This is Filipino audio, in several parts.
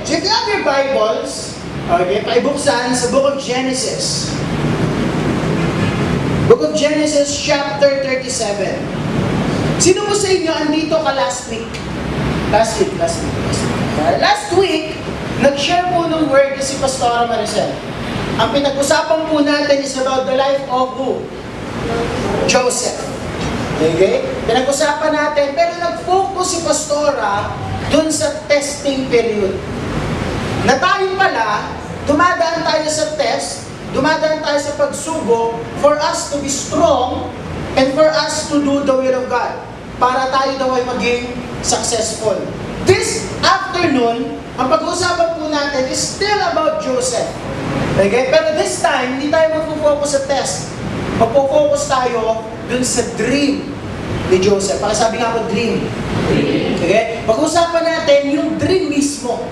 So if you have your Bibles, okay, paibuksan sa Book of Genesis. Book of Genesis chapter 37. Sino po sa inyo andito ka last week? Last week, nag-share po ng word si Pastora Maricel. Ang pinag-usapan po natin is about the life of who? Joseph. Okay? Pinag-usapan natin, pero nag-focus si Pastora dun sa testing period. Na tayo pala, dumadaan tayo sa test, dumadaan tayo sa pagsubok for us to be strong and for us to do the will of God. Para tayo daw ay maging successful. This afternoon, ang pag-uusapan po natin is still about Joseph. Okay? Pero this time, hindi tayo mag-focus sa test. Mag-focus tayo dun sa dream ni Joseph. Sabi nga po, dream. Okay? Pag-usapan natin yung dream mismo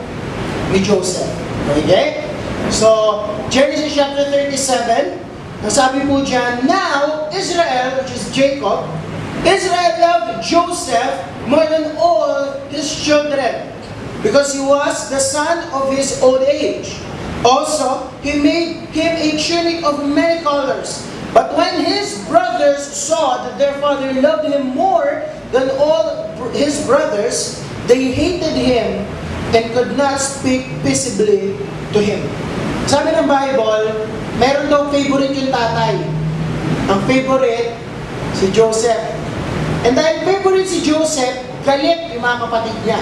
ni Joseph. Okay? So, Genesis chapter 37, ang sabi po dyan, now, Israel, which is Jacob, Israel loved Joseph more than all his children, because he was the son of his old age. Also, he made him a tunic of many colors. But when his brothers saw that their father loved him more than all his brothers, they hated him and could not speak peaceably to him. Sabi ng Bible, meron daw favorite yung tatay. Ang favorite, si Joseph. And dahil favorite si Joseph, galit yung mga kapatid niya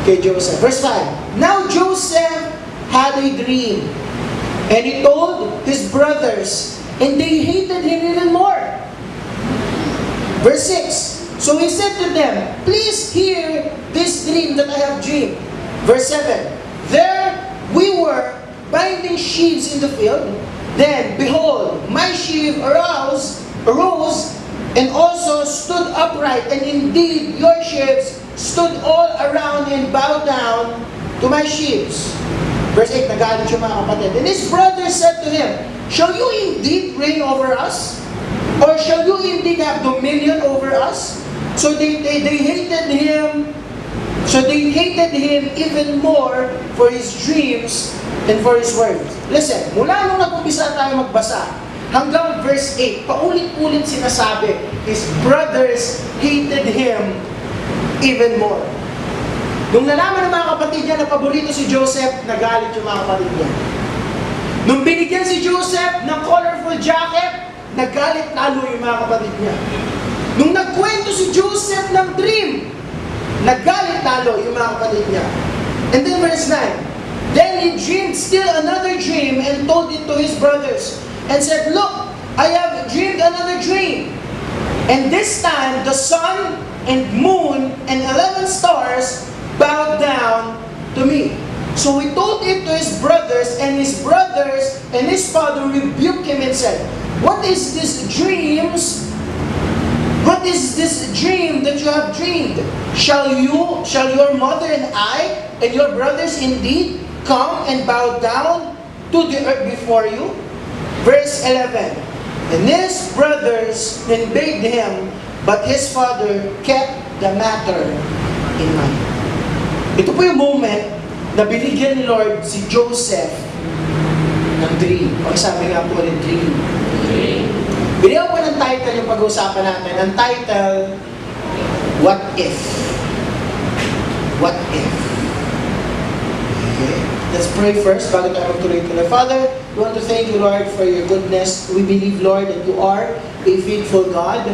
kay Joseph. Verse 5, now Joseph had a dream, and he told his brothers, and they hated him even more. Verse 6, so he said to them, please hear this dream that I have dreamed. Verse 7, there we were binding sheaves in the field, then behold, my sheaf arose, and also stood upright, and indeed your sheaves stood all around and bowed down to my sheaves. Verse 8, nagalit yung mga kapatid. And his brothers said to him, shall you indeed reign over us? Or shall you indeed have dominion over us? So they hated him. So they hated him even more for his dreams and for his words. Listen, mula nung nag-umpisa tayo magbasa, hanggang verse 8, paulit-ulit sinasabi, his brothers hated him even more. Nung nalaman ng mga kapatid niya na paborito si Joseph, nagalit yung mga kapatid niya. Nung binigyan si Joseph ng colorful jacket, nagalit lalo yung mga kapatid niya. Nung nagkwento si Joseph ng dream, nagalit lalo yung mga kapatid niya. And then verse 9, then he dreamed still another dream and told it to his brothers, and said, look, I have dreamed another dream. And this time, the sun and moon and 11 stars bowed down to me. So he told it to his brothers, and his brothers and his father rebuked him and said, what is this dreams? What is this dream that you have dreamed? Shall your mother and I and your brothers indeed come and bow down to the earth before you? Verse 11, and his brothers obeyed him, but his father kept the matter in mind. Ito po yung moment na binigyan ni Lord si Joseph ng dream. Pagsabi nga po ng dream. Binigyan po ng title yung pag-uusapan natin. Ang title, What If? What If? Okay. Let's pray first bago tayo magtuloy-tuloy. Father, we want to thank you, Lord, for your goodness. We believe, Lord, that you are a faithful God.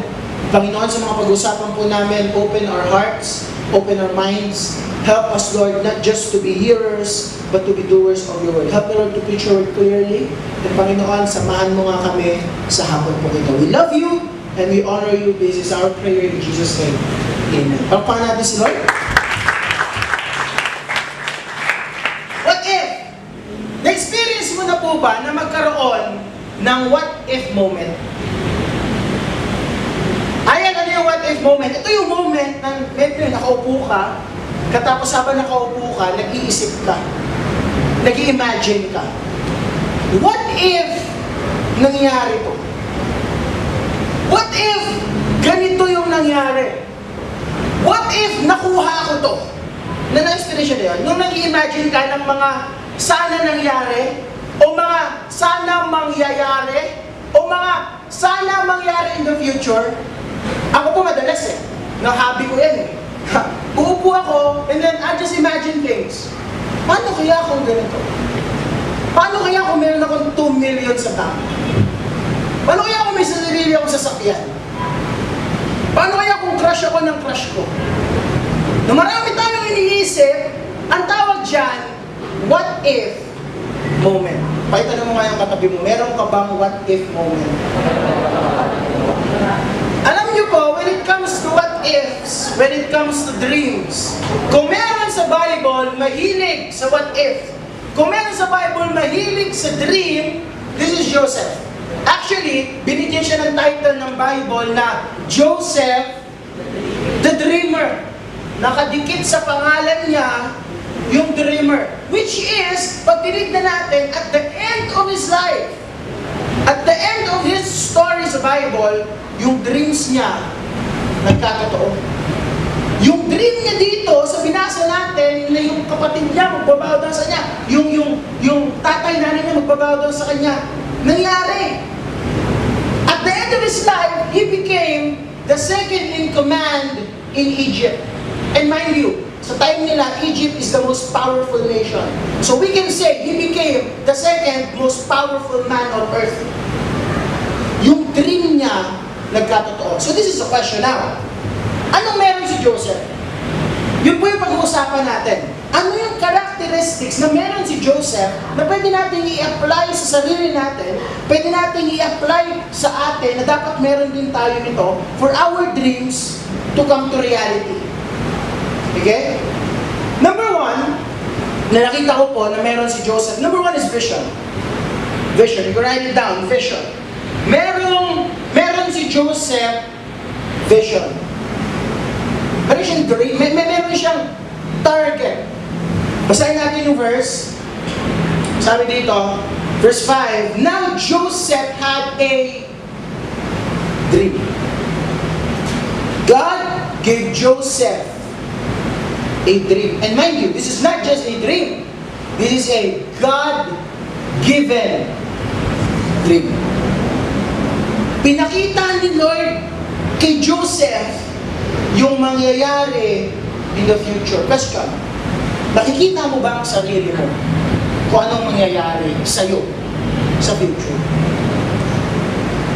Panginoon, sa mga pag-usapan po namin, open our hearts, open our minds. Help us, Lord, not just to be hearers, but to be doers of your word. Help me, Lord, to preach your word clearly. And Panginoon, samahan mo nga kami sa hapon po ito. We love you and we honor you. This is our prayer in Jesus' name. Amen. Palakpakan natin si Lord. What if? Na-experience mo na po ba na magkaroon ng what if moment? Ayan, ano yung what if moment? Ito yung moment na medyo nakaupo ka, katapos habang nakaupo ka, nag-iisip ka, nag-i-imagine ka. What if nangyari to? What if ganito yung nangyari? What if nakuha ko to? na na-inspiration na yun, nung nag-imagine ka ng mga sana nangyari, o mga sana mangyayari, o mga sana mangyari in the future, ako po madalas na hobby ko yan Uupo ako, and then I just imagine things. Paano kaya kung ganito? Paano kaya kung meron akong 2 million sa bank? Paano kaya kung may sarili akong sasakyan? Paano kaya kung crush ako ng crush ko? Na marami tayong iniisip, ang tawag dyan, what if moment. Paitanong mo nga yung katabi mo, meron ka bang what if moment? Alam niyo po, when it comes to what ifs, when it comes to dreams, kung meron sa Bible, mahilig sa what if. Kung meron sa Bible, mahilig sa dream, this is Joseph. Actually, binigyan siya ng title ng Bible na Joseph the Dreamer. Nakadikit sa pangalan niya yung dreamer. Which is, pag tinignan natin, at the end of his life, at the end of his story sa Bible, yung dreams niya nagkatotoo. Yung dream niya dito, sa binasa natin, na yung kapatid niya magbabaw daw sa kanya, yung tatay nanay niya magbabaw daw sa kanya, nangyari. At the end of his life, he became the second in command in Egypt. And mind you, sa time nila, Egypt is the most powerful nation. So we can say, he became the second most powerful man on earth. Yung dream niya, nagkatotoo. So this is a question now. Anong meron si Joseph? Yun po yung pag-uusapan natin. Ano yung characteristics na meron si Joseph na pwede natin i-apply sa sarili natin, pwede natin i-apply sa atin na dapat meron din tayo nito for our dreams to come to reality. Okay? Number one, na nakita ko po na meron si Joseph, number one is vision. Vision. You can write it down. Vision. Meron si Joseph vision. Meron siyang dream. Meron siyang target. Basahin natin yung verse. Sabi dito, verse 5, now Joseph had a dream. God gave Joseph a dream. And mind you, this is not just a dream. This is a God-given dream. Pinakita ni Lord kay Joseph yung mangyayari in the future. Question, nakikita mo ba ang sarili mo kung anong mangyayari sa'yo sa future?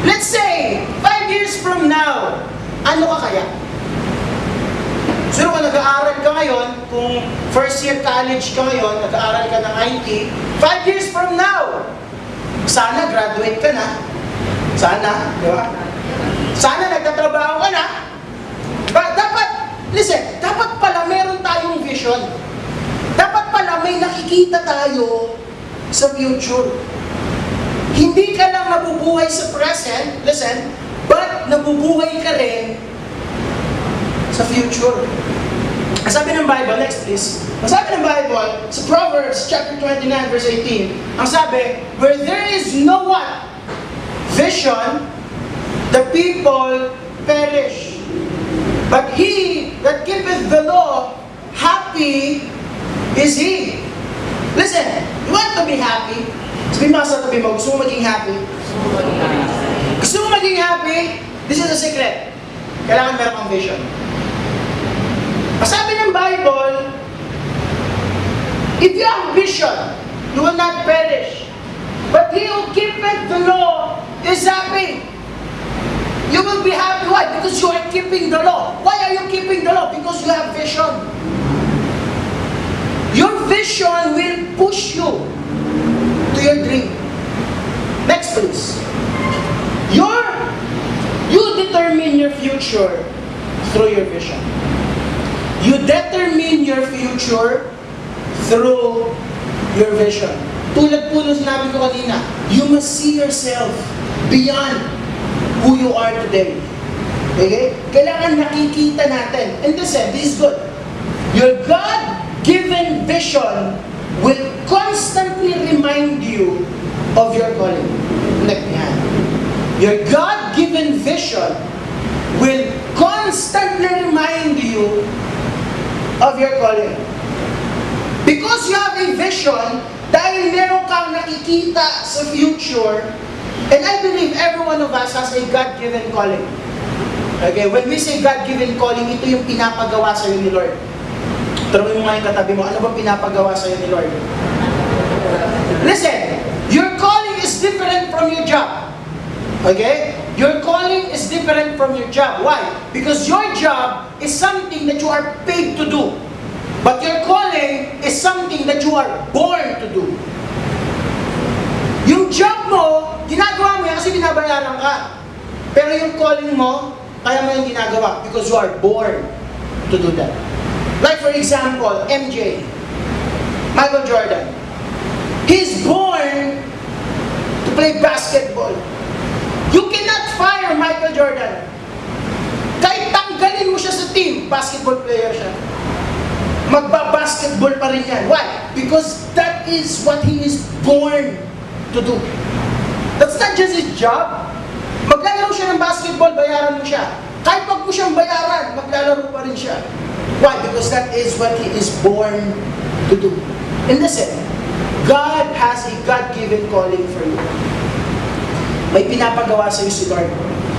Let's say, 5 years from now, ano ka kaya? So kung nag-aaral ka ngayon, kung first year college ka ngayon, nag-aaral ka ng IT, 5 years from now, sana graduate ka na. Sana, di ba? Sana nagtatrabaho ka na. But dapat, listen, dapat pala meron tayong vision. Dapat pala may nakikita tayo sa future. Hindi ka lang nabubuhay sa present, listen, but nabubuhay ka rin sa future. Ang sabi ng Bible, next please. Ang sabi ng Bible, sa Proverbs chapter 29 verse 18, ang sabi, where there is no what? Vision, the people perish. But he that keepeth the law, happy is he. Listen, you want to be happy? Sabihin mo sa tabi mo, gusto mo maging happy? Gusto mo maging happy? This is the secret. Kailangan meron kang vision. Sabi ng Bible, if you have vision, you will not perish. But he who keepeth the law is happy. You will be happy. Why? Because you are keeping the law. Why are you keeping the law? Because you have vision. Your vision will push you to your dream. Next please. You determine your future through your vision. You determine your future through your vision. Tulad po nung sinabi ko kanina, you must see yourself beyond who you are today. Okay? Kailangan nakikita natin. And listen, this is good. Your God-given vision will constantly remind you of your calling. Like yan. Your God-given vision will constantly remind you of your calling. Because you have a vision, dahil meron kang nakikita sa future, and I believe every one of us has a God-given calling. Okay, when we say God-given calling, ito yung pinapagawa sa'yo ni Lord. Tanungin mo nga yung katabi mo, ano bang pinapagawa sa'yo ni Lord? Listen, your calling is different from your job. Okay? Your calling is different from your job. Why? Because your job is something that you are paid to do. But your calling is something that you are born to do. Yung job mo, ginagawa mo yan kasi binabayaran ka. Pero yung calling mo, kaya mo yung ginagawa because you are born to do that. Like for example, MJ, Michael Jordan. He's born to play basketball. You cannot fire Michael Jordan. Kahit tanggalin mo siya sa team, basketball player siya. Magba-basketball pa rin yan. Why? Because that is what he is born to do. That's not just his job. Maglalaro siya ng basketball, bayaran mo siya. Kahit wag mo siyang bayaran, maglalaro pa rin siya. Why? Because that is what he is born to do. And listen, God has a God-given calling for you. May pinapagawa sa iyo si Lord.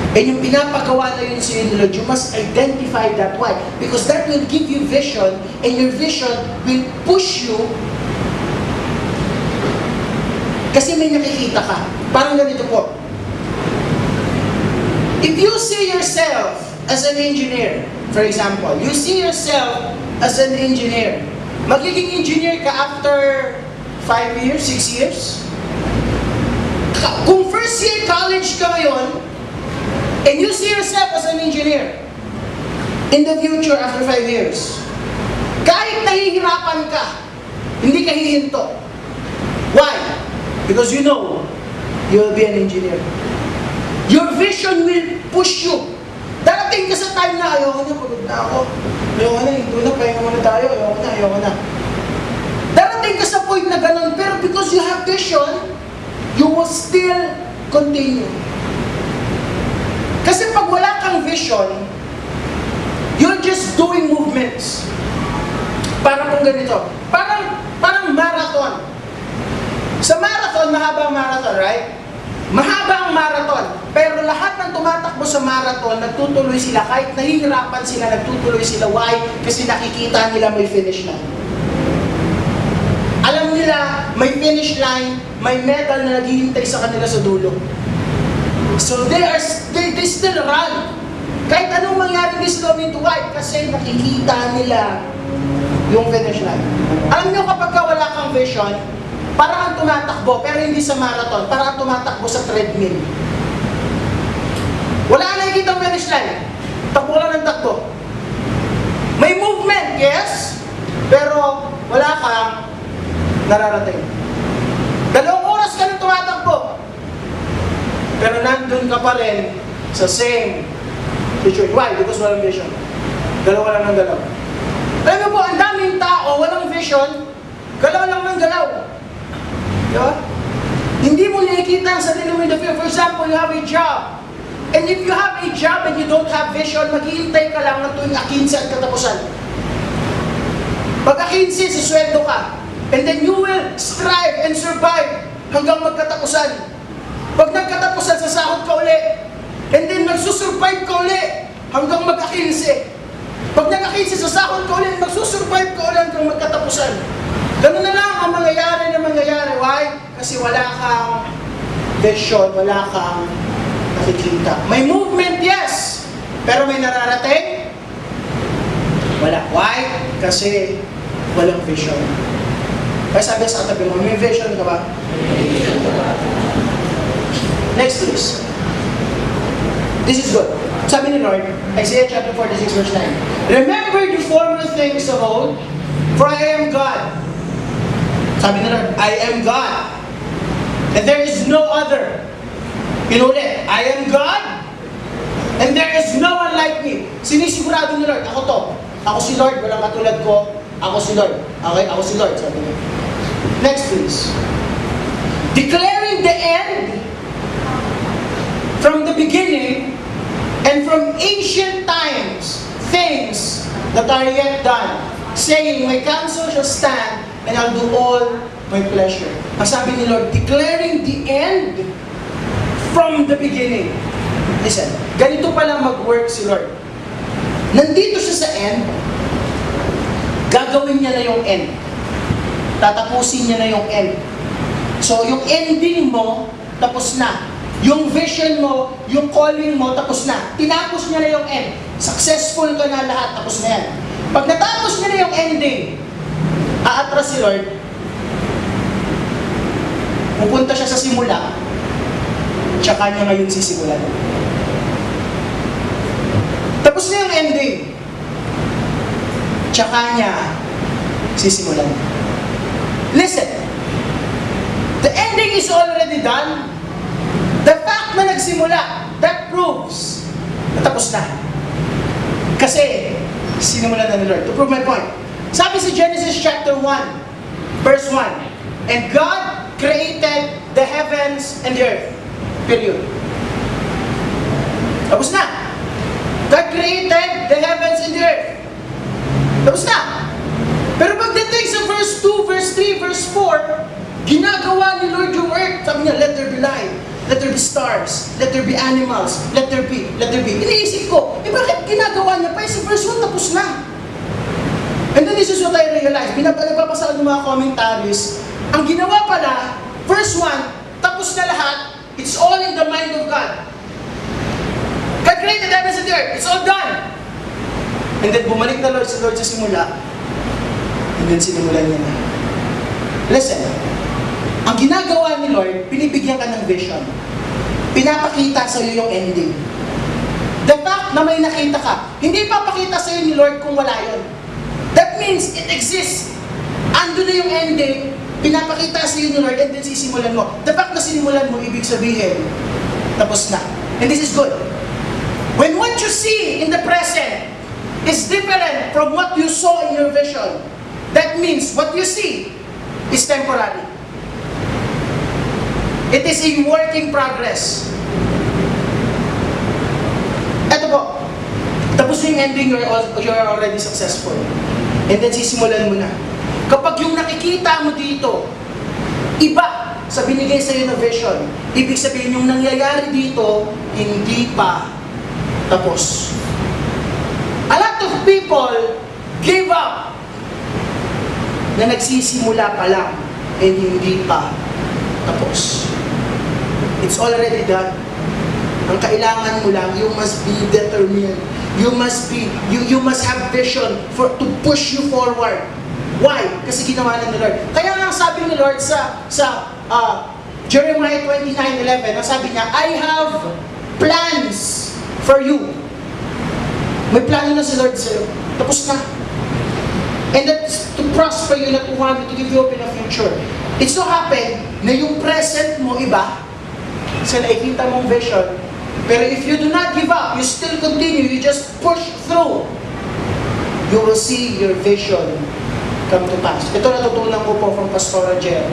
And yung pinapagawa na yun sa iyo ni Lord, you must identify that. Why? Because that will give you vision, and your vision will push you. Kasi may nakikita ka. Parang ganito po. If you see yourself as an engineer, for example, you see yourself as an engineer. Magiging engineer ka after 5 years, 6 years? Kung first year college ka ngayon, and you see yourself as an engineer, in the future after 5 years, kahit nahihirapan ka, hindi ka hihinto. Why? Because you know, you will be an engineer. Your vision will push you. Darating ka sa time na ayoko na, pagod na ako. Ayoko na, ito na, pahinga muna tayo, ayoko na. Darating ka sa point na ganun, pero because you have vision, you will still continue. Kasi pag wala kang vision, you're just doing movements. Parang kung ganito. Parang marathon. Sa marathon, mahaba ang marathon, right? Mahaba ang marathon. Pero lahat ng tumatakbo sa marathon, nagtutuloy sila. Kahit nahihirapan sila, nagtutuloy sila. Why? Kasi nakikita nila may finish line. Alam nila, may finish line, may medal na naghihintay sa kanila sa dulo. So they still run. Kahit anong mangyari, they still need to why? Kasi nakikita nila yung finish line. Alam nyo kapag wala kang vision, parang kang tumatakbo, pero hindi sa marathon, parang kang tumatakbo sa treadmill. Wala ka nakikita ang finish line. Takbo ka lang ng takbo. May movement, yes, pero wala kang nararating. 2 oras ka nang tumatakbo, pero nandun ka pa rin sa same situation. Why? Because walang vision. Galaw lang ng galaw. Alam mo po, ang daming tao, walang vision, galaw lang ng galaw. Diba? Hindi mo nakikita ang sarili mo in the field. For example, you have a job. And if you have a job and you don't have vision, maghihintay ka lang ng tuwing 15 at katapusan. Pag 15, sisweldo ka. And then you will strive and survive hanggang magkatapusan. Pag nagkatapusan, sasahod ka uli. And then magsusurvive ka uli hanggang magka-15. Pag nagka-15, sasahod ka uli, magsusurvive ka uli hanggang magkatapusan. Ganun na lang ang mangyayari na mangyayari. Why? Kasi wala kang vision, wala kang nakikita. May movement, yes. Pero may nararating? Wala. Why? Kasi walang vision. Kaya sabi sa katabi mo, may vision ka ba? Next please. This is good. Sabi ni Lord, Isaiah chapter 46 verse 9. Remember the former things of old, for I am God. Sabi ni Lord, I am God. And there is no other. Inulit, I am God. And there is no one like me. Sinisigurado ni Lord, ako to. Ako si Lord, walang katulad ko. Ako si Lord. Okay, ako si Lord. Sabi niya. Next please. Declaring the end from the beginning and from ancient times, things that are yet done, saying, my counsel shall stand and I'll do all my pleasure. Ang sabi ni Lord, declaring the end from the beginning. Listen, ganito pala mag-work si Lord. Nandito siya sa end, gagawin niya na yung end. Tatapusin niya na yung end. So, yung ending mo, tapos na. Yung vision mo, yung calling mo, tapos na. Tinapos niya na yung end. Successful ka na lahat, tapos na yan. Pag natapos niya na yung ending, aatras si Lord, pupunta siya sa simula, tsaka niya ngayon sisimulan. Tapos na yung ending, tsaka niya sisimulan. Listen, the ending is already done. The fact na nagsimula, that proves na tapos na. Kasi, sinimulan na ni Lord. To prove my point, sabi sa Genesis chapter 1, verse 1, and God created the heavens and the earth. Period. Tapos na. God created the heavens and the earth. Tapos na. Pero pagdating sa verse 2, verse 3, verse 4, ginagawa ni Lord yung earth. Sabi niya, let there be light. Let there be stars. Let there be animals. Let there be. Let there be. Iniisip ko, bakit ginagawa niya pa? Sa verse 1, tapos na. And then this is what I realized. Pinapasaan ng mga commentaries. Ang ginawa pala, verse 1, tapos na lahat. It's all in the mind of God. God created the heavens and the earth. It's all done. And then bumalik na si Lord sa simula. And then sinimulan niya na. Listen. Ang ginagawa ni Lord, pinibigyan ka ng vision. Pinapakita sa iyo yung ending. The fact na may nakita ka, hindi papakita sa iyo ni Lord kung wala yun. That means it exists. Ando na yung ending, pinapakita sa iyo ni Lord, and then sisimulan mo. The fact na sinimulan mo, ibig sabihin, tapos na. And this is good. When what you see in the present is different from what you saw in your vision, that means what you see is temporary. It is a work in progress. Eto po, tapos yung ending, you're already successful. And then sisimulan mo na. Kapag yung nakikita mo dito, iba sa binigay sa'yo na vision, ibig sabihin yung nangyayari dito, hindi pa tapos. A lot of people give up na nagsisimula pa lang and hindi pa tapos. It's already done. Ang kailangan mo lang, you must be determined. You must have vision to push you forward. Why? Kasi ginawa na ni Lord. Kaya nga sabi ni Lord sa Jeremiah 29:11, ang sabi niya, I have plans for you. May plano na si Lord sa'yo. Tapos na. And that's to prosper you, not to harm you, to give you hope in the future. It so happen na yung present mo iba, sa nakikita mong vision, pero if you do not give up, you still continue, you just push through, you will see your vision come to pass. Ito natutunan ko po from Pastor Angel.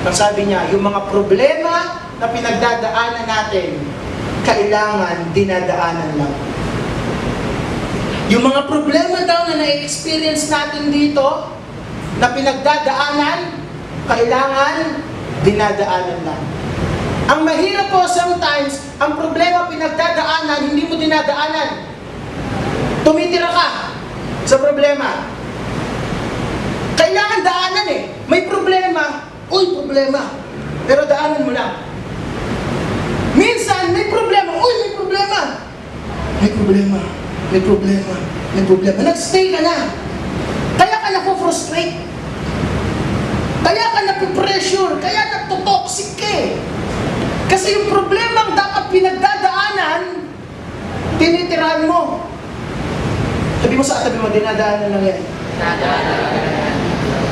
Ang sabi niya, yung mga problema na pinagdadaanan natin, kailangan dinadaanan lang. Yung mga problema daw na na-experience natin dito, na pinagdadaanan, kailangan dinadaanan lang. Ang mahirap po sometimes, ang problema pinagdadaanan, hindi mo dinadaanan. Tumitira ka sa problema. Kailangan daanan eh. May problema, problema. Pero daanan mo lang. Minsan, may problema, may problema. May problema, may problema, may problema. Nag-stay ka na. Kaya ka na-frustrate. Kaya ka na-pressure. Kaya na-toxic ka eh. Kasi yung problemang dapat pinagdadaanan, tinitirahan mo. Sabi mo sa tabi mo, dinadaanan lang yan.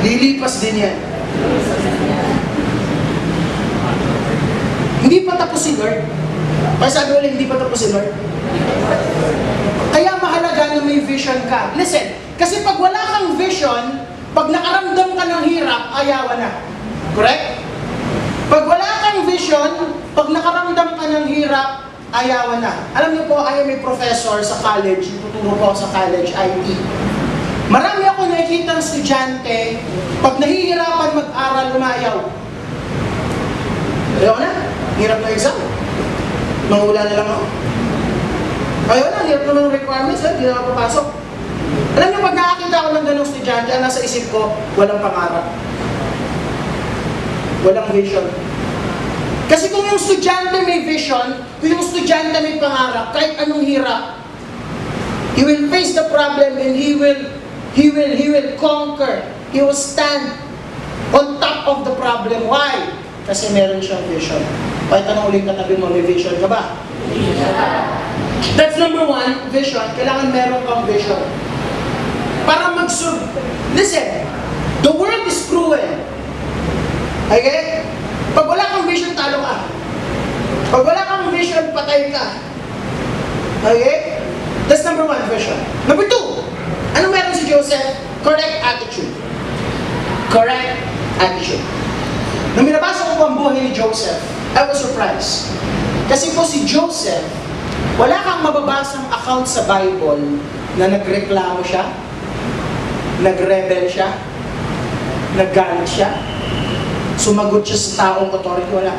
Lilipas din yan. Hindi pa tapos si Lord. Kaya sabi ulit, hindi pa tapos si Lord. Kaya mahalaga na may vision ka. Listen, kasi pag wala kang vision, pag nakaramdam ka ng hirap, ayawan na. Correct? Pag wala kang vision, pag nakaramdam ka ng hirap, ayawan na. Alam niyo po, I am a professor sa college, tuturo po ako sa college, IT. Marami ako nakikita ng estudyante, pag nahihirapan mag-aral, umayaw. Ayaw na, hirap na exam. Mangula na lang ako. Ayaw na, hirap naman ng requirements, hindi na ako papasok. Alam niyo, pag nakakita ko ng ganong estudyante, ang nasa isip ko, walang pangarap. Walang vision. Kasi kung yung estudyante may vision, kung yung estudyante may pangarap, kahit anong hirap, he will face the problem and he will conquer. He will stand on top of the problem. Why? Kasi meron siyang vision. Kahit anong ulit katabi mo, may vision ka ba? That's number one, vision. Kailangan meron kang vision. Para listen, the world is cruel. Okay? Pag wala kang vision, talo ka. Pag wala kang vision, patay ka. Okay? That's number one, vision. Number two, ano meron si Joseph? Correct attitude. Correct attitude. Nung binabasa ko ang buhay ni Joseph, I was surprised. Kasi po si Joseph, wala kang mababasang account sa Bible na nagreklamo siya, nagrebel siya, naggalit siya, sumagot siya sa taong authority, wala.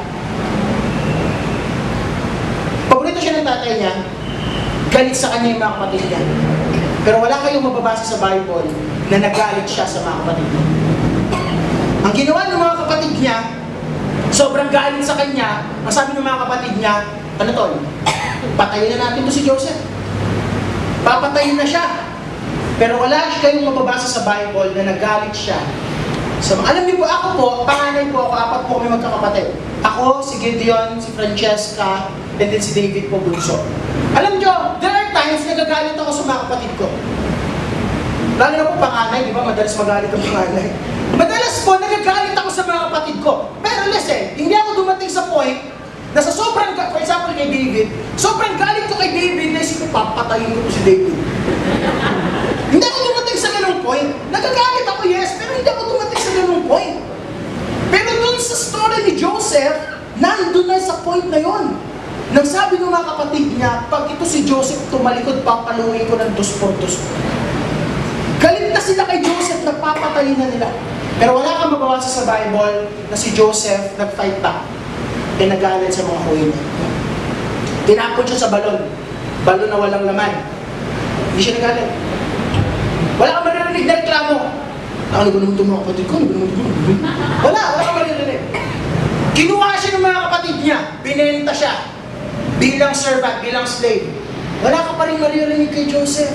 Paborito siya ng tatay niya, galit sa kanya yung mga kapatid niya. Pero wala kayong mababasa sa Bible na nagalit siya sa mga kapatid niya. Ang ginawa ng mga kapatid niya, sobrang galit sa kanya, ang sabi ng mga kapatid niya, ano tol? Patayin na natin to si Joseph. Papatayin na siya. Pero wala kayong mababasa sa Bible na nagalit siya. So, alam niyo po, ako po, panganay po ako, apat po kami magkakapatid. Ako, si Gideon, si Francesca, and then si David po bunso. Alam niyo, there are times nagagalit ako sa mga kapatid ko. Lalo na po panganay, di ba? Madalas magalit ang panganay. Madalas po, nagagalit ako sa mga kapatid ko. Pero listen, hindi ako dumating sa point na sa sobrang, for example kay David, sobrang galit ko kay David, naisip ko, papatayin ko si David. Hindi ako dumating sa ganung point. Nagagalit ako, yes, pero hindi ako dumating sa ganung point. Pero dun sa story ni Joseph, nandun na sa point na yon. Nang sabi ng mga kapatid niya, pag ito si Joseph tumalikod, papaluin ko ng 2 por 2. Galit na sila kay Joseph, nagpapatayin na nila. Pero wala kang mababasa sa Bible na si Joseph nag-fight back. E nagalit sa mga kuya niya. Tinapon siya sa balon. Balon na walang laman. Hindi siya nagalit. Wala kang maririnig na reklamo. Ano ba naman itong mga kapatid ko? Wala kang maririnig. Kinuha siya ng mga kapatid niya. Binenta siya. Bilang servant, bilang slave. Wala ka pa rin maririnig kay Joseph.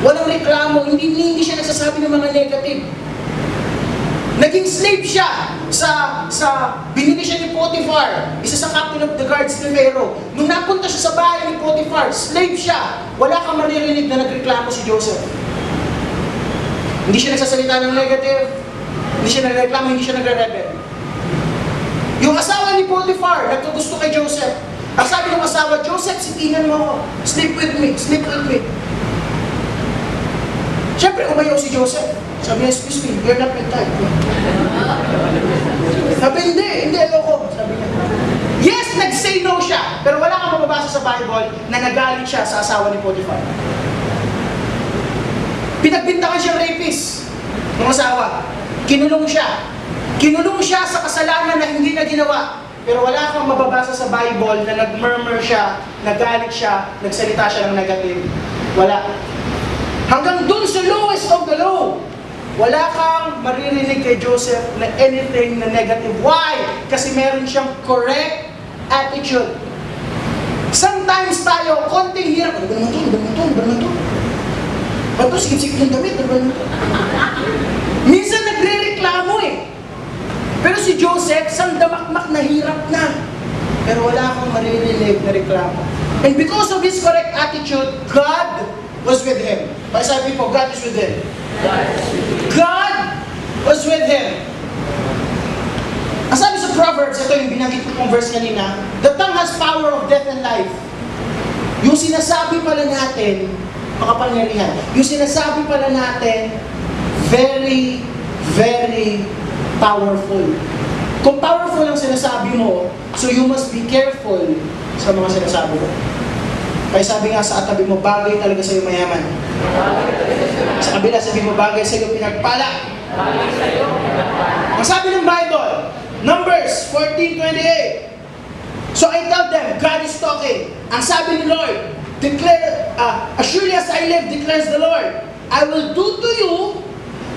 Walang reklamo. Hindi siya nagsasabi ng mga negative. Naging slave siya binili siya ni Potiphar, isa sa captain of the guards ni Pharaoh. Nung napunta siya sa bahay ni Potiphar, slave siya. Wala kang maririnig na nagreklamo si Joseph. Hindi siya nagsasalita ng negative, hindi siya nagreklamo, hindi siya nagre-rebel. Yung asawa ni Potiphar, nagkagusto kay Joseph. Ang sabi ng asawa, Joseph, sitingan mo ako. Sleep with me, sleep with me. Siyempre, umayaw si Joseph. Sabi niya, excuse me, you're not my type. Sabi, hindi, ayoko. Sabi niya. Yes, nag-say no siya. Pero wala kang mababasa sa Bible na nagalit siya sa asawa ni Potiphar. Pinagbintangan siya rapist ng asawa. Kinulong siya. Kinulong siya sa kasalanan na hindi na ginawa. Pero wala kang mababasa sa Bible na nag-murmur siya, nagalit siya, nagsalita siya ng negative. Wala. Hanggang dun sa lowest of the low, wala kang maririnig kay Joseph na anything na negative. Why? Kasi meron siyang correct attitude. Sometimes tayo, konting hirap. Ano ba naman to? Ba't to? Sikip-sikip ng damit? Ano ba naman to? Minsan nagre-reklamo eh. Pero si Joseph, sandamakmak na hirap na. Pero wala kang maririnig na reklamo. And because of his correct attitude, God was with him. By sabi po, God is with him. God was with him. Ang sabi sa Proverbs, ito yung binanggit ko pong verse kanina, the tongue has power of death and life. Yung sinasabi pala natin, makapangyarihan. Yung sinasabi pala natin, very, very powerful. Kung powerful ang sinasabi mo, so you must be careful sa mga sinasabi mo. Kaya sabi nga sa katabi mo, bagay talaga sa'yo mayaman. Sa kabila, sabi mo, bagay sa'yo pinagpala. Ang sabi ng Bible, Numbers 14:28. So I tell them, God is talking. Ang sabi ni Lord, declare, as surely as I live, declares the Lord, I will do to you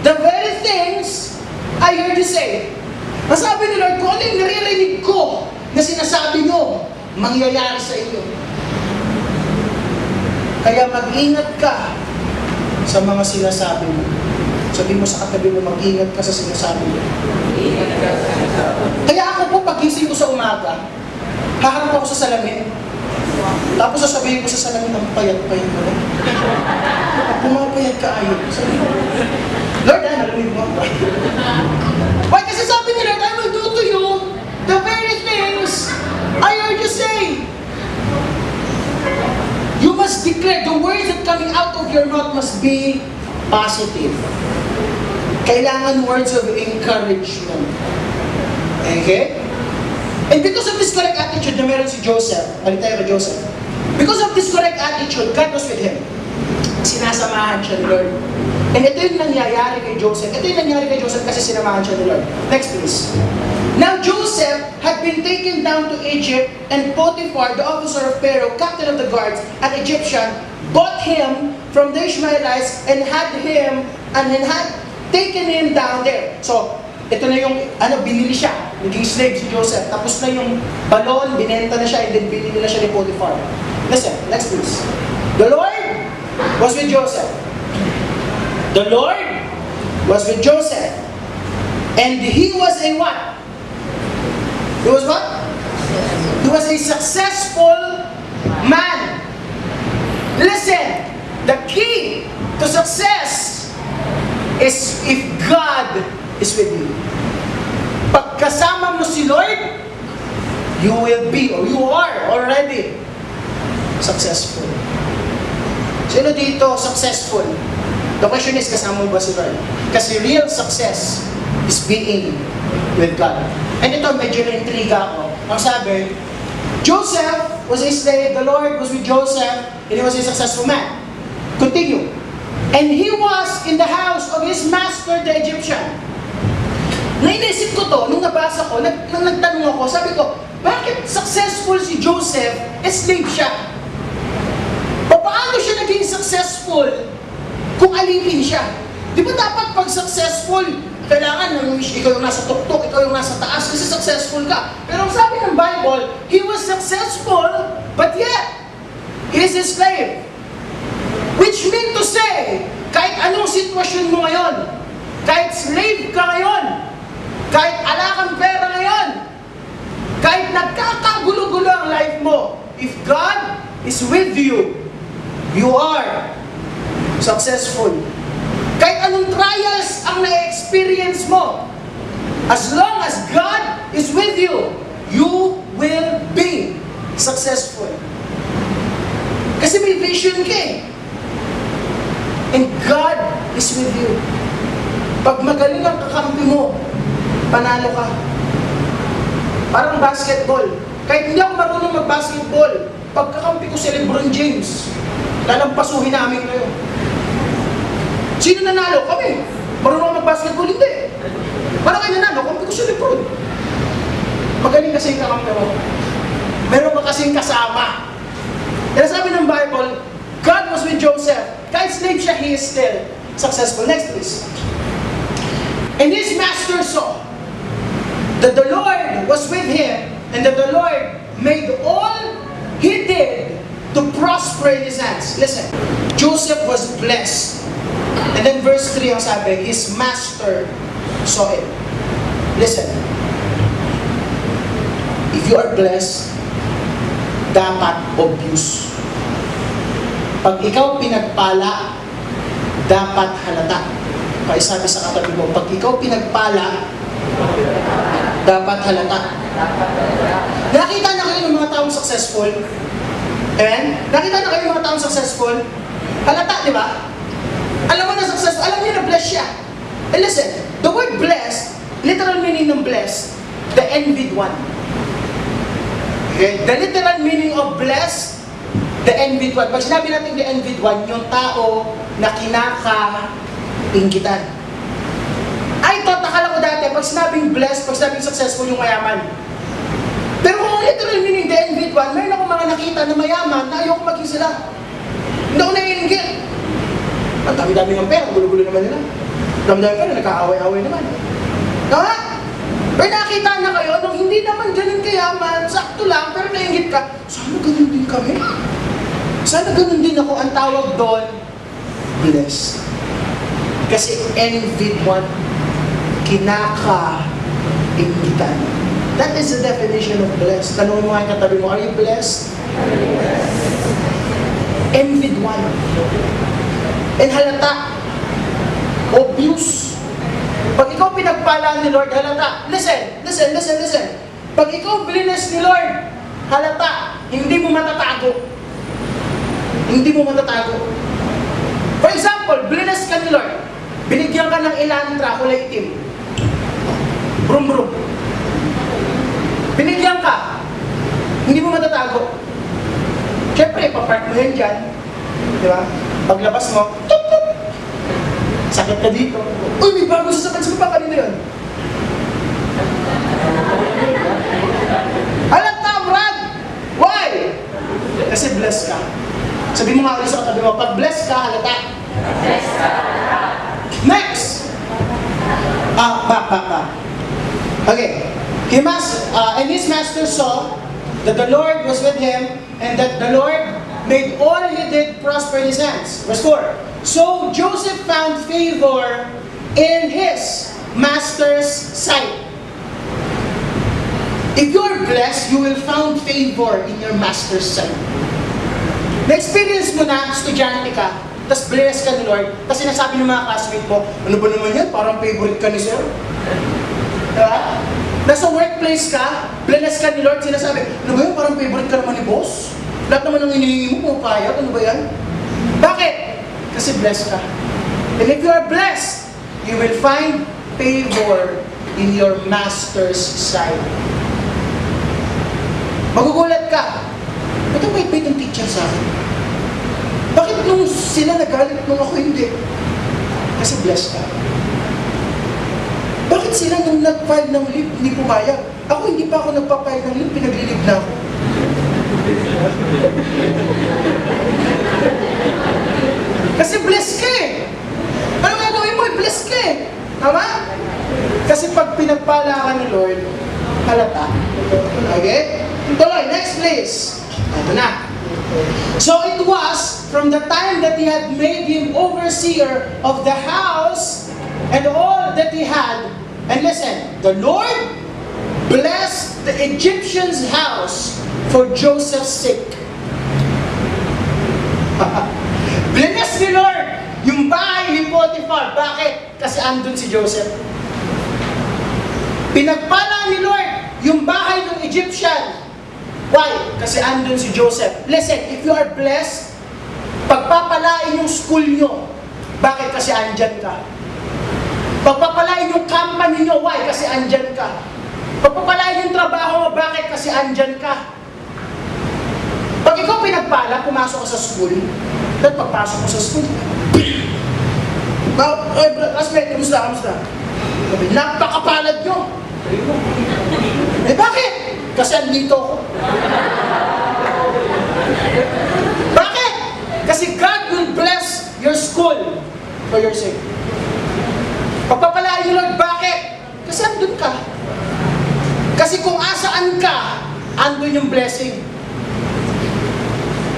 the very things I heard you say. Ang sabi ni Lord, kung ano yung naririnig ko na sinasabi nyo, mangyayari sa inyo. Kaya mag-ingat ka sa mga sinasabi mo. Sabi mo sa katabi mo, mag-ingat ka sa sinasabi mo. Kaya ako po, pagising ko sa umaga, haharap ako sa salamin. Tapos sasabihin ko sa salamin, ang payat-payat mo. Pumapayat ka ayun. Lord, narinig mo ba? Why? Kasi sabi ni Lord, I will do to you the very things I heard you say. You must declare, the words that coming out of your mouth must be positive. Kailangan words of encouragement. Okay? And because of this correct attitude na meron si Joseph, balik tayo kay Joseph. Because of this correct attitude, God was with him. Sinasamahan siya ni Lord. And ito yung nangyayari kay Joseph. Ito yung nangyayari kay Joseph kasi sinamahan siya ni Lord. Next please. Now Joseph had been taken down to Egypt, and Potiphar, the officer of Pharaoh, captain of the guards, an Egyptian, bought him from the Ishmaelites and had taken him down there. So, ito na yung, binili siya. Naging slave si Joseph. Tapos na yung balon, binenta na siya, and then binili na siya ni Potiphar. Listen, next please. The Lord was with Joseph. The Lord was with Joseph. And he was a what? He was what? He was a successful man. Listen, the key to success is if God is with you. Pagkasama mo si Lord, you will be, or you are already successful. Sino dito successful? The question is, kasama mo ba si Lord? Kasi real success is being with God. And ito, medyo na-intriga ako. Ang sabi, Joseph was a slave, the Lord was with Joseph, and he was a successful man. Continue. And he was in the house of his master, the Egyptian. Nainisip ko to, nung nabasa ko, nagtanong ako, sabi ko, bakit successful si Joseph, slave siya? Paano siya naging successful kung alipin siya? Di ba dapat pag successful, kailangan ikaw yung nasa tuktok, ikaw yung nasa taas, kasi successful ka. Pero ang sabi ng Bible, he was successful, but yet, he is a slave. Which mean to say, kahit anong sitwasyon mo ngayon, kahit slave ka ngayon, kahit ala kang pera ngayon, kahit nagkakagulo-gulo ang life mo, if God is with you, you are successful. Kahit anong trials ang na-experience mo, as long as God is with you, you will be successful. Kasi may vision ka eh. And God is with you. Pag magaling ang kakampi mo, panalo ka. Parang basketball. Kahit hindi ako marunong mag-basketball, pagkakampi ko si LeBron James, lalampasuhin namin kayo. Sino nanalo? Kami. Marunong mag-basketball? Hindi. Parang kayo nanalo, kampi ko si LeBron. Magaling kasi yung kakampi mo. Meron ka kasing kasama. Kaya sabi ng Bible, God was with Joseph. Kahit slave siya, he is still successful. Next please. And his master saw that the Lord was with him, and that the Lord made all he did to prosper in his hands. Listen, Joseph was blessed. And then verse 3 ang sabi, his master saw it. Listen, if you are blessed, dapat obvious. Pag ikaw pinagpala, dapat halata. Kaya sabi sa katabi mo, pag ikaw pinagpala, dapat halata. Nakita na kayo ng mga taong successful? Amen? Nakita na kayo ng mga taong successful? Halata, di ba? Alam mo na successful, alam niyo na blessed siya. And listen, the word blessed, literal meaning ng blessed, the envied one. Okay? The literal meaning of blessed The envied one. Pag sinabi natin the envied one, yung tao na kinaka-inggitan. Ay, akala ko dati, pag sinabing blessed, pag sinabing successful yung mayaman. Pero kung literal meaning the envied one, mayroon ako mga nakita na mayaman na ayoko maging sila. Hindi ako naiinggit. Ang dami-dami ng pera, gulo-gulo naman nila. Dami-dami pera, nagkaaway-away naman. Tama? Pero nakita na kayo, nung hindi naman ganun kayaman, sakto lang, pero naiinggit ka, sana ganun din kami. Sana ganun din ako. Ang tawag doon, blessed. Kasi envied one, kinaka-inggitan. That is the definition of blessed. Tanong mo nga yung katabi mo, are you blessed? Envied one. And halata. Obvious. Pag ikaw pinagpala ni Lord, halata. Listen. Pag ikaw blessed ni Lord, halata. Hindi mo matatago. For example, blessed ka ni Lord. Binigyan ka ng Elantra, kulay itim. Brum-brum. Binigyan ka. Hindi mo matatago. Siyempre, papark mo yan dyan. Di ba? Paglabas mo, tup-tup. Sakit ka dito. Uy, may bago sasakit pa kanina yun. Halata, Brad! Why? Kasi blessed ka. Sabi mo nga ulit sa katabi mo, pag blessed ka, halata. Next! Back. Okay. And his master saw that the Lord was with him, and that the Lord made all he did prosper in his hands. Verse 4. So Joseph found favor in his master's sight. If you are blessed, you will find favor in your master's sight. Na-experience mo na, estudyante ka, tapos blessed ka ni Lord, tapos sinasabi ng mga classmate mo, ano ba naman yan? Parang favorite ka ni Sir. Diba? Nasa workplace ka, blessed ka ni Lord, sinasabi, ano ba yan? Parang favorite ka naman ni boss. Lahat naman ang hinihingi mo, pumapayag, ano ba yan? Bakit? Kasi blessed ka. And if you are blessed, you will find favor in your master's sight. Magugulat ka. Ba't ang bait-bait ng teacher sa akin? Bakit nung sila nagalit nung ako hindi? Kasi blessed ka. Bakit sila nung nag-file ng leave, hindi pumayag? Ako hindi pa ako nagpa-file ng leave, pinag-leave na ako. Kasi blessed ka eh. Ano nga gawin mo? Blessed ka eh. Tama? Kasi pag pinagpala ka ni Lord, halata. Okay? Tuloy, next please. Ito na. So it was from the time that he had made him overseer of the house and all that he had. And listen, the Lord blessed the Egyptian's house for Joseph's sake. Bless ni Lord yung bahay ni Potiphar. Bakit? Kasi andun si Joseph. Pinagpala ni Lord yung bahay ng Egyptian. Why? Kasi andun si Joseph. Listen, if you are blessed, pagpapalain yung school nyo. Bakit? Kasi andyan ka. Pagpapalain yung company nyo. Why? Kasi andyan ka. Pagpapalain yung trabaho mo. Bakit? Kasi andyan ka. Pag ikaw pinagpala, pumasok ka sa school, at pagpasok mo sa school, classmate, kamusta? Napakapalad nyo. Eh bakit? Kasi andito ako. Bakit? Kasi God will bless your school for your sake. Pagpapalain niyo, Lord, bakit? Kasi andun ka. Kasi kung asaan ka, andun yung blessing.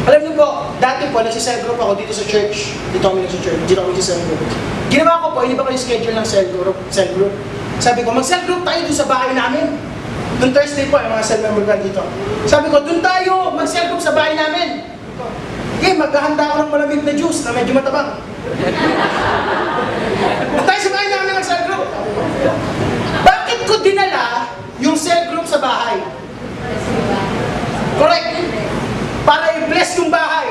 Alam niyo po, dati po, nagsi-cell group ako dito sa church. Dito kami nagsi-cell group. Ginawa ko po, hindi ba kayo schedule ng cell group? Sabi ko, mag-cell group tayo doon sa bahay namin. Doon Thursday po, yung mga cell member ka dito. Sabi ko, doon tayo, mag-cell group sa bahay namin. Okay, maghahanda ako ng malamig na juice na medyo matabang. Doon tayo sa bahay namin mag-cell group. Bakit ko dinala yung cell group sa bahay? Correct. Para i-bless yung bahay.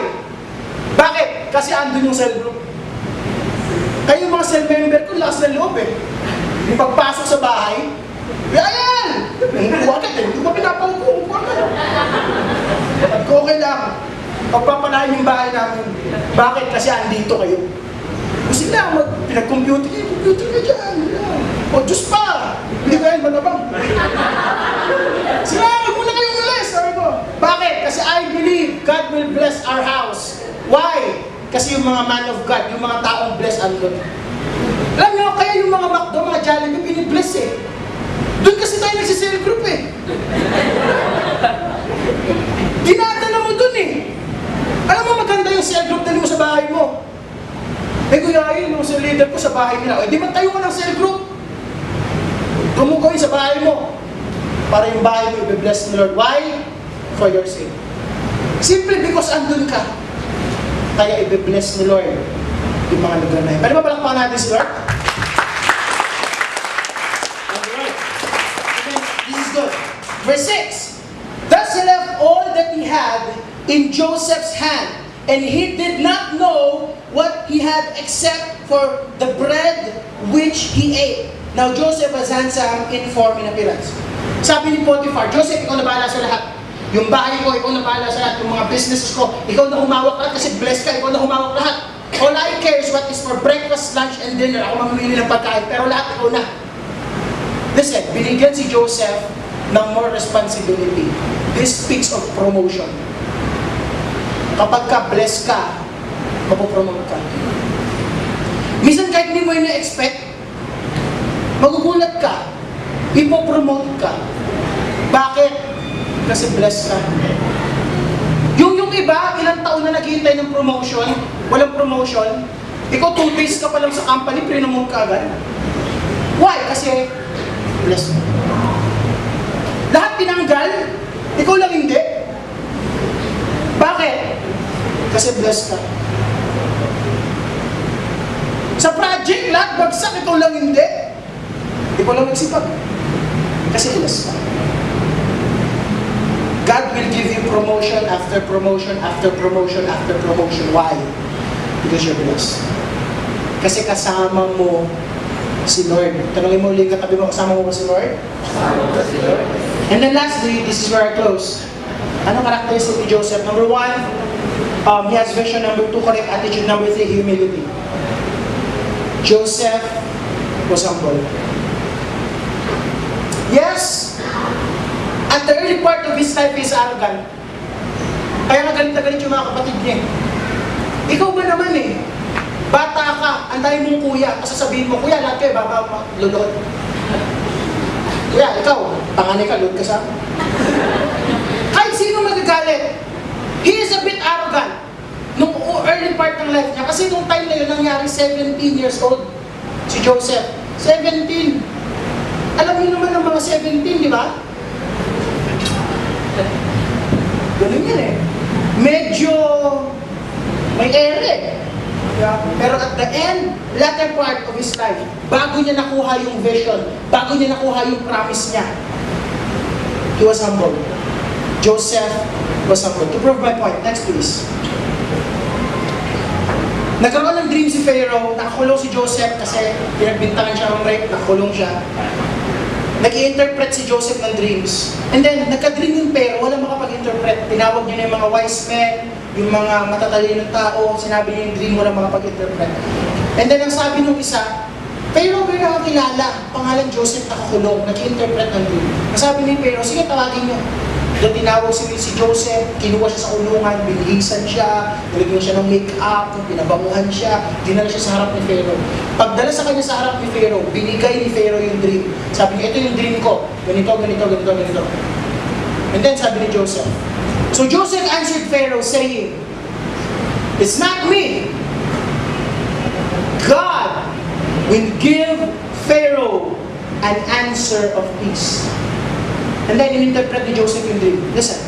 Bakit? Kasi andun yung cell group. Kayo mga cell member ko, lakas ng loob eh. Yung pagpasok sa bahay, ayan! Bakit eh? Hindi ko pinapaupo. Bakit ko okay lang? Pagpapalain yung bahay namin. Bakit? Kasi andito kayo. Kasi lang, pinag-computer ka dyan. O, Diyos pa! Hindi kayo manabang. Sila, huwag muna kayong bless. Bakit? Kasi I believe God will bless our house. Why? Kasi yung mga man of God, yung mga taong bless andun. Alam nyo, kaya yung mga McDo, mga Jollibee, binibless eh. Doon kasi tayo nagsisale group eh. Dinadala mo dun eh. Alam mo maganda yung cell group dali mo sa bahay mo. Eh kuya, yun yung leader ko sa bahay nila. Eh di ba tayo ka ng cell group? Tumukoy sa bahay mo. Para yung bahay mo i-bless ni Lord. Why? For your sake. Simply because andun ka. Kaya i-bless ni Lord yung mga lugar na yun. Pwede ba palakpakan natin si Lord? Alright. This is good. Verse 6. Thus he left all that he had in Joseph's hand, and he did not know what he had except for the bread which he ate. Now Joseph was handsome in form and appearance. Sabi ni Potiphar, Joseph, ikaw na bahala sa lahat. Yung bahay ko, ikaw na bahala sa lahat. Yung mga businesses ko, ikaw na humawak lahat kasi blessed ka, ikaw na humawak lahat. All I care is what is for breakfast, lunch, and dinner. Ako mamimili ng pagkain, pero lahat ikaw na. Listen, binigyan si Joseph ng more responsibility. This speaks of promotion. Kapag ka blessed ka, mapopromote ka. Minsan kahit hindi mo yun na-expect, magugulat ka, ipopromote ka. Bakit? Kasi blessed ka. Yung iba, ilang taon na naghihintay ng promotion, walang promotion, ikaw 2 days ka pa lang sa company, pre-promote ka agad. Why? Kasi blessed. Lahat tinanggal, ikaw lang hindi. Bakit? Kasi blessed ka. Sa project, lahat bagsak, ikaw lang hindi. Ikaw lang nagsipag. Kasi blessed ka. God will give you promotion after promotion after promotion after promotion. Why? Because you're blessed. Kasi kasama mo si Lord. Tanungin mo ulit katabi mo, kasama mo ba si Lord? Kasama mo si Lord. And then lastly, this is where I close. Anong characteristic ni Joseph? Number 1, he has vision. Number 2, correct attitude. Number 3, humility. Joseph was humble. Yes, at the early part of his life, he is arrogant. Kaya nga galit na galit yung mga kapatid niya. Ikaw ba naman eh? Bata ka, antayin mong kuya, kasasabihin mo, kuya, lahat kayo, baba, lulod. Kuya, ikaw, panganay ka, lulod ka sa akin. Kahit sino magagalit, he is a bit arrogant nung early part ng life niya. Kasi nung time na yun, nangyari 17 years old si Joseph. 17. Alam niyo naman ng mga 17, di ba? Ganun yan eh. Medyo may ere. Yeah. Pero at the end, latter part of his life, bago niya nakuha yung vision, bago niya nakuha yung promise niya, he was humble. Joseph was humble. To prove my point, next please. Nagkaroon ng dream si Pharaoh, nakakulong si Joseph kasi pinagbintangan siya ng rape, nakakulong siya. Nag-i-interpret si Joseph ng dreams. And then, nagka-dream yung Pharaoh, walang makapag-interpret. Tinawag niya na yung mga wise men, yung mga matatalinong tao, sinabi niya yung dream, walang makapag-interpret. And then, ang sabi nung isa, Pharaoh, may nakakilala, pangalan Joseph, nakakulong, nag-i-interpret ng dream. Ang sabi ni Pharaoh, sige, tawagin niyo. Doon tinawag si Joseph, kinuha siya sa kulungan, binihisan siya, nilagyan siya ng make-up, pinabanguhan siya, dinala siya sa harap ni Pharaoh. Pagdala sa kanya sa harap ni Pharaoh, binigay ni Pharaoh yung dream. Sabi niya, ito yung dream ko, ganito, ganito, ganito, ganito. And then sabi ni Joseph. So Joseph answered Pharaoh saying, it's not me. God will give Pharaoh an answer of peace. And then, in-interpret ni Joseph yung dream. Listen.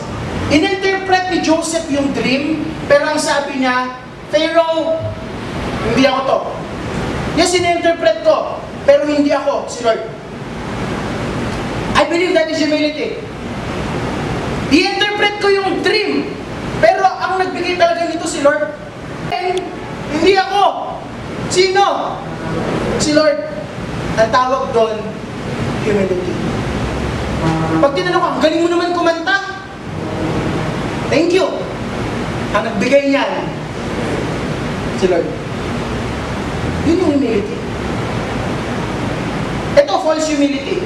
In-interpret ni Joseph yung dream, pero ang sabi niya, Pharaoh, hindi ako to. Yes, in-interpret ko, pero hindi ako, si Lord. I believe that is humility. I-interpret ko yung dream, pero ang nagbigay talaga nito si Lord. Hindi ako. Sino? Si Lord. Ang tawag doon, humility. Pag tinanong ka, galing mo naman kumanta. Thank you. Ang nagbigay niyan, si Lord. Yun yung humility. Ito, false humility.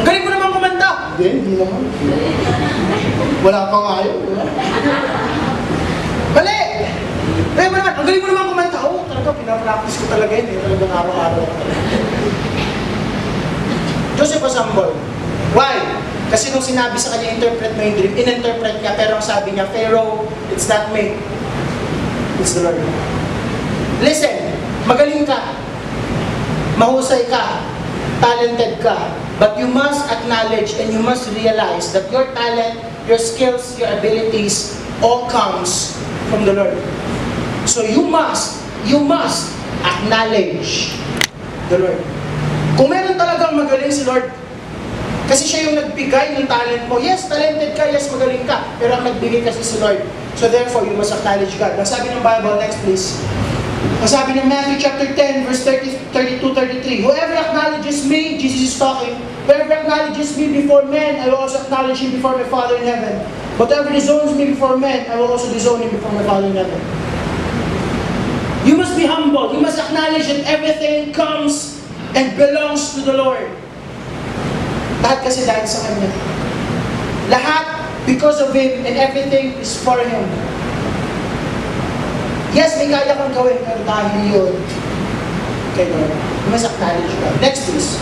Ang galing mo naman kumanta. Hindi naman. Wala pa nga yun. Mali! Kaya mo naman, ang galing mo naman kumanta. Oo, talaga, pinapractice ko talaga yun. Talagang araw-araw. Joseph was humble. Why? Kasi nung sinabi sa kanya, interpret mo yung dream, in-interpret niya, pero ang sabi niya, Pharaoh, it's not me. It's the Lord. Listen, magaling ka. Mahusay ka. Talented ka. But you must acknowledge and you must realize that your talent, your skills, your abilities, all comes from the Lord. So you must acknowledge the Lord. Kung meron talagang magaling si Lord, kasi siya yung nagbigay ng talent mo. Yes, talented ka, yes, magaling ka. Pero ang nagbigay kasi si Lord. So therefore, you must acknowledge God. Ang sabi ng Bible, next please. Ang sabi ng Matthew chapter 10, verse 32-33. Whoever acknowledges me, Jesus is talking, whoever acknowledges me before men, I will also acknowledge him before my Father in heaven. Whatever disowns me before men, I will also disown him before my Father in heaven. You must be humble. You must acknowledge that everything comes and belongs to the Lord. Lahat kasi dahil sa Kanya. Lahat because of Him and everything is for Him. Yes, may kaya kang gawin, pero dahil yun kay Lord. You must acknowledge God. Next please.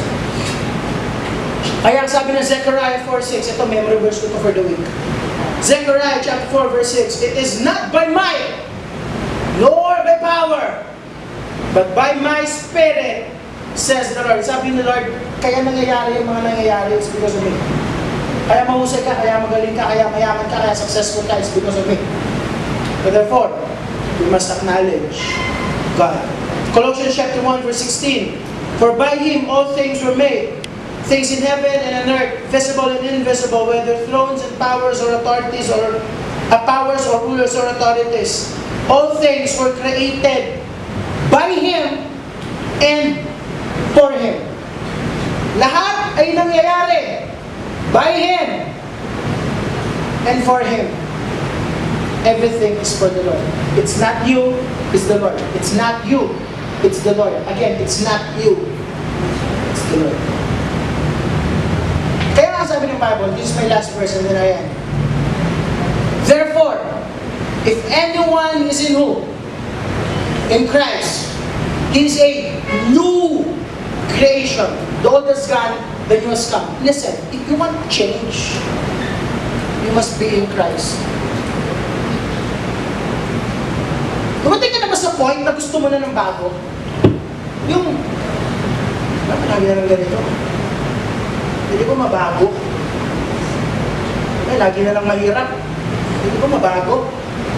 Kaya ang sabi ng Zechariah 4:6, ito memory verse ko to for the week. Zechariah chapter 4 verse 6, it is not by might, nor by power, but by my Spirit, says the Lord. Sabi ni Lord, kaya nangyayari yung mga nangyayari, it's because of me. Kaya mahusay ka, kaya magaling ka, kaya mayaman ka, kaya successful ka, it's because of me. But therefore, we must acknowledge God. Colossians chapter 1 verse 16, for by Him all things were made, things in heaven and on earth, visible and invisible, whether thrones and powers or authorities or powers or rulers or authorities. All things were created by Him and for Him. Lahat ay nangyayari by Him and for Him. Everything is for the Lord. It's not you, it's the Lord. It's not you, it's the Lord. Again, it's not you, it's the Lord. Kaya nga sabi ng Bible, this is my last verse and then I end. Therefore, if anyone is in who? In Christ, he is a new creation. The old has gone, the new has come. Listen, if you want change, you must be in Christ. Dumating ka na ba sa point na gusto mo na ng bago? Yung, lagi na lang ganito. Hindi ko mabago. Lagi na lang mahirap. Pwede ko mabago.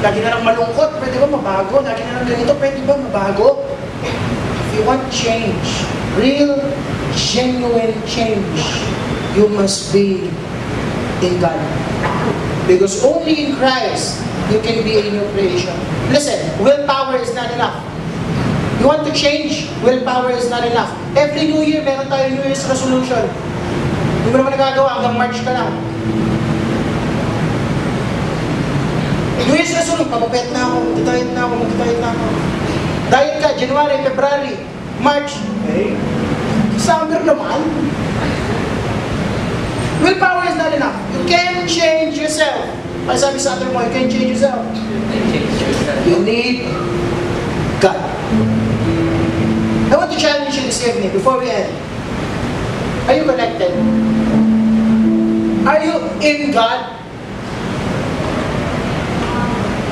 Lagi na lang malungkot. Pwede ko mabago. Lagi na lang ganito. Pwede ba mabago? If you want change, real, genuine change, you must be in God. Because only in Christ, you can be a new creation. Listen, willpower is not enough. You want to change? Willpower is not enough. Every New Year, meron tayo New Year's resolution. Hindi mo naman nagagawa, hanggang March ka lang. New Year's resolution, papapet na ako, mag-diet na ako. Diet ka, January, February, March. Okay. Summer naman. Willpower is not enough. You can't change yourself. Ay sabi sa atin mo, you can't change yourself. You need God. I want to challenge you this evening before we end. Are you connected? Are you in God?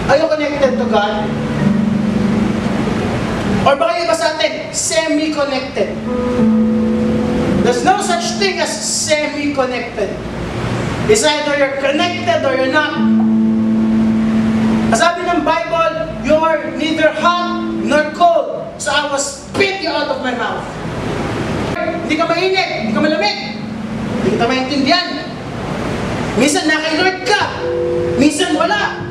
Are you connected to God? Or baka yung iba sa atin, semi-connected. There's no such thing as semi-connected. It's either you're connected or you're not. Sabi ng Bible, you're neither hot nor cold. So I will spit you out of my mouth. Hindi ka mainit, hindi ka malamig. Hindi kita maintindihan. Minsan naka-Lord ka, minsan wala.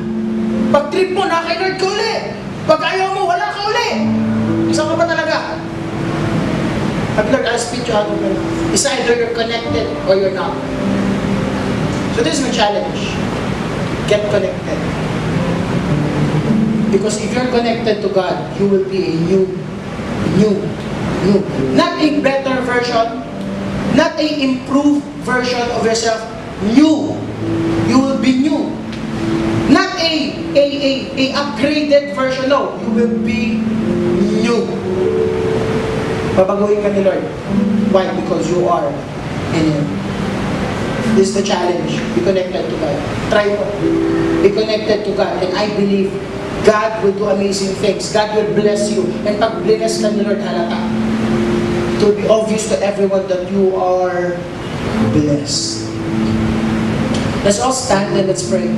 Pag trip mo, naka-Lord ka uli. Pag ayaw mo, wala ka uli. Saan ka ba talaga? Pag Lord, I'll spit you out of my mouth. It's either you're connected or you're not. So this is my challenge. Get connected. Because if you're connected to God, you will be a new. Not a better version, not a improved version of yourself. New. You will be new. Not a upgraded version. No, you will be new. Babaguhin ka ni Lord. Why? Because you are in Him. This is the challenge. Be connected to God. Try mo. Be connected to God. And I believe God will do amazing things. God will bless you. And pag bless ka ni Lord, halata. It will be obvious to everyone that you are blessed. Let's all stand and let's pray.